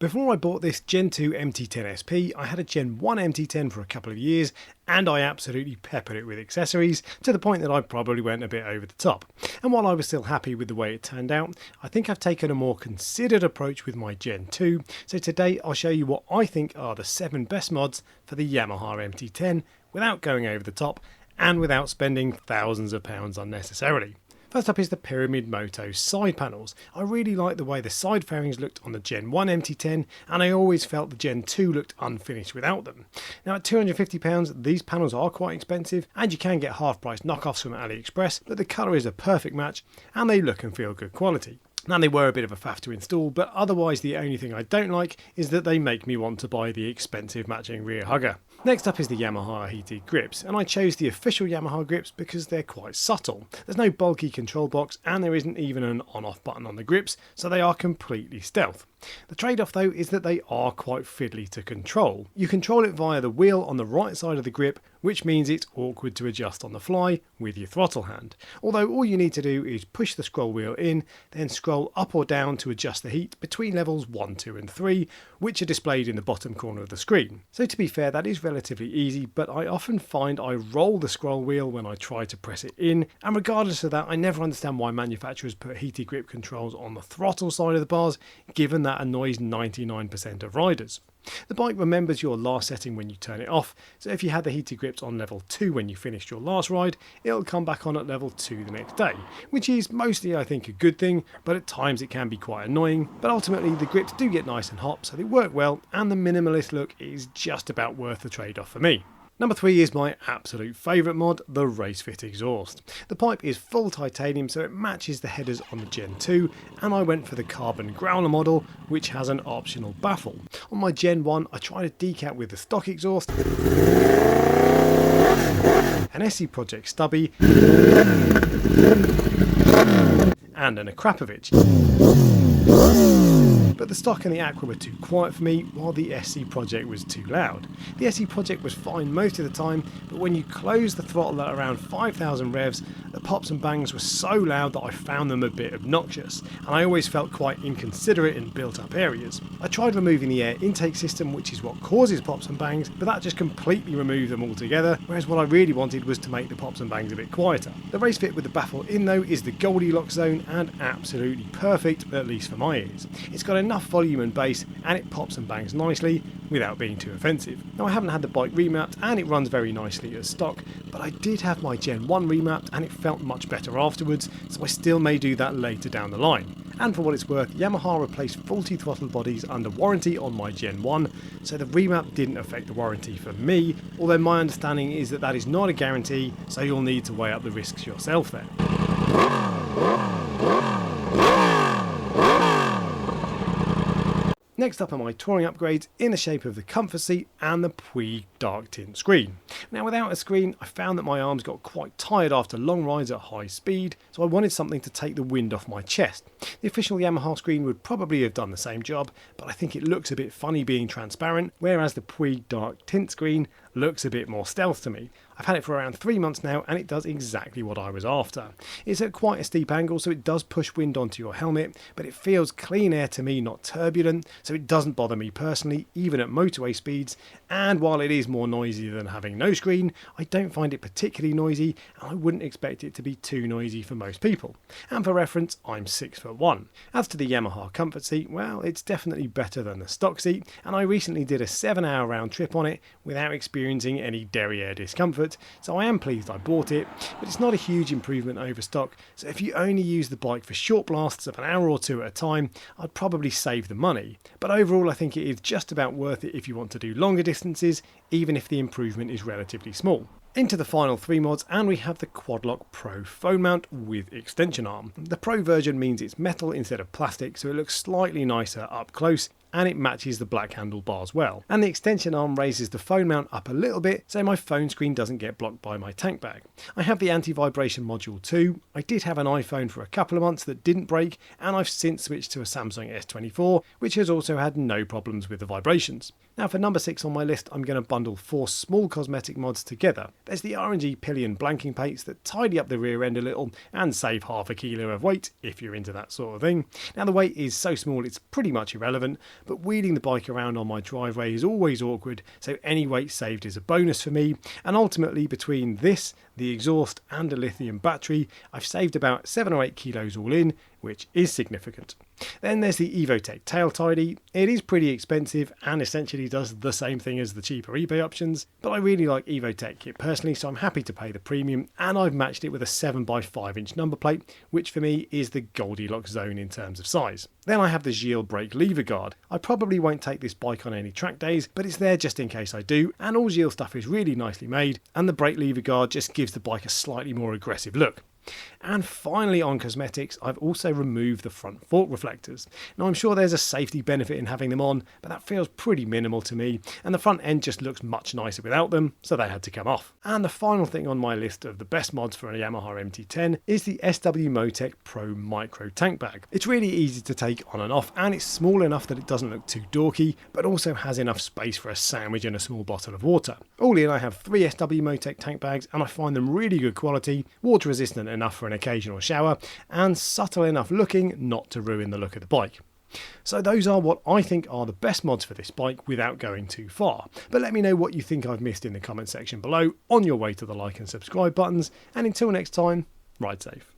Before I bought this Gen 2 MT-10 SP, I had a Gen 1 MT-10 for a couple of years and I absolutely peppered it with accessories to the point that I probably went a bit over the top. And while I was still happy with the way it turned out, I think I've taken a more considered approach with my Gen 2, so today I'll show you what I think are the 7 best mods for the Yamaha MT-10 without going over the top and without spending thousands of pounds unnecessarily. First up is the Pyramid Moto side panels. I really like the way the side fairings looked on the Gen 1 MT-10 and I always felt the Gen 2 looked unfinished without them. Now at £250 these panels are quite expensive and you can get half price knockoffs from AliExpress, but the colour is a perfect match and they look and feel good quality. Now they were a bit of a faff to install, but otherwise the only thing I don't like is that they make me want to buy the expensive matching rear hugger. Next up is the Yamaha heated grips, and I chose the official Yamaha grips because they're quite subtle. There's no bulky control box and there isn't even an on-off button on the grips, so they are completely stealth. The trade-off though is that they are quite fiddly to control. You control it via the wheel on the right side of the grip, which means it's awkward to adjust on the fly with your throttle hand. Although all you need to do is push the scroll wheel in, then scroll up or down to adjust the heat between levels 1, 2 and 3, which are displayed in the bottom corner of the screen. So to be fair, that is relatively easy, but I often find I roll the scroll wheel when I try to press it in, and regardless of that, I never understand why manufacturers put heated grip controls on the throttle side of the bars, given that annoys 99% of riders. The bike remembers your last setting when you turn it off, so if you had the heated grips on level 2 when you finished your last ride, it'll come back on at level 2 the next day, which is mostly I think a good thing, but at times it can be quite annoying. But ultimately the grips do get nice and hot, so they work well, and the minimalist look is just about worth the trade-off for me. Number 3 is my absolute favourite mod, the Racefit exhaust. The pipe is full titanium so it matches the headers on the Gen 2, and I went for the carbon growler model which has an optional baffle. On my Gen 1 I tried a decal with the stock exhaust, an SC Project stubby and an Akrapovic. But the stock and the Aqua were too quiet for me, while the SC Project was too loud. The SC Project was fine most of the time, but when you close the throttle at around 5,000 revs, the pops and bangs were so loud that I found them a bit obnoxious, and I always felt quite inconsiderate in built-up areas. I tried removing the air intake system, which is what causes pops and bangs, but that just completely removed them altogether, whereas what I really wanted was to make the pops and bangs a bit quieter. The Racefit with the baffle in though is the Goldilocks zone and absolutely perfect, at least for my ears. It's got enough volume and bass and it pops and bangs nicely without being too offensive. Now I haven't had the bike remapped and it runs very nicely as stock, but I did have my Gen 1 remapped and it felt much better afterwards, so I still may do that later down the line. And for what it's worth, Yamaha replaced faulty throttle bodies under warranty on my Gen 1, so the remap didn't affect the warranty for me, although my understanding is that that is not a guarantee, so you'll need to weigh up the risks yourself there. Next up are my touring upgrades in the shape of the comfort seat and the Puig dark tint screen. Now without a screen I found that my arms got quite tired after long rides at high speed, so I wanted something to take the wind off my chest. The official Yamaha screen would probably have done the same job, but I think it looks a bit funny being transparent, whereas the Puig dark tint screen looks a bit more stealth to me. I've had it for around 3 months now and it does exactly what I was after. It's at quite a steep angle so it does push wind onto your helmet, but it feels clean air to me, not turbulent, so it doesn't bother me personally, even at motorway speeds, and while it is more noisy than having no screen, I don't find it particularly noisy and I wouldn't expect it to be too noisy for most people. And for reference, I'm 6'1". As to the Yamaha comfort seat, well, it's definitely better than the stock seat, and I recently did a 7-hour round trip on it without experiencing any derriere discomfort, so I am pleased I bought it, but it's not a huge improvement over stock, so if you only use the bike for short blasts of an hour or two at a time, I'd probably save the money. But overall I think it is just about worth it if you want to do longer distances, even if the improvement is relatively small. Into the final 3 mods, and we have the Quadlock Pro phone mount with extension arm. The Pro version means it's metal instead of plastic, so it looks slightly nicer up close, and it matches the black handlebars well. And the extension arm raises the phone mount up a little bit so my phone screen doesn't get blocked by my tank bag. I have the anti-vibration module too. I did have an iPhone for a couple of months that didn't break, and I've since switched to a Samsung S24, which has also had no problems with the vibrations. Now for number 6 on my list, I'm going to bundle 4 small cosmetic mods together. There's the RNG pillion blanking paints that tidy up the rear end a little and save half a kilo of weight if you're into that sort of thing. Now the weight is so small it's pretty much irrelevant, but wheeling the bike around on my driveway is always awkward, so any weight saved is a bonus for me, and ultimately between this, the exhaust and a lithium battery, I've saved about 7 or 8 kilos all in, which is significant. Then there's the Evotech Tail Tidy. It is pretty expensive and essentially does the same thing as the cheaper eBay options, but I really like Evotech kit personally, so I'm happy to pay the premium, and I've matched it with a 7x5" number plate, which for me is the Goldilocks zone in terms of size. Then I have the Gilles brake lever guard. I probably won't take this bike on any track days, but it's there just in case I do, and all Gilles stuff is really nicely made, and the brake lever guard just gives the bike a slightly more aggressive look. And finally on cosmetics, I've also removed the front fork reflectors. Now I'm sure there's a safety benefit in having them on, but that feels pretty minimal to me, and the front end just looks much nicer without them, so they had to come off. And the final thing on my list of the best mods for a Yamaha MT-10 is the SW Motech Pro Micro tank bag. It's really easy to take on and off, and it's small enough that it doesn't look too dorky, but also has enough space for a sandwich and a small bottle of water. All in, I have 3 SW Motech tank bags, and I find them really good quality, water resistant enough for an occasional shower, and subtle enough looking not to ruin the look of the bike. So those are what I think are the best mods for this bike without going too far. But let me know what you think I've missed in the comment section below on your way to the like and subscribe buttons, and until next time, ride safe.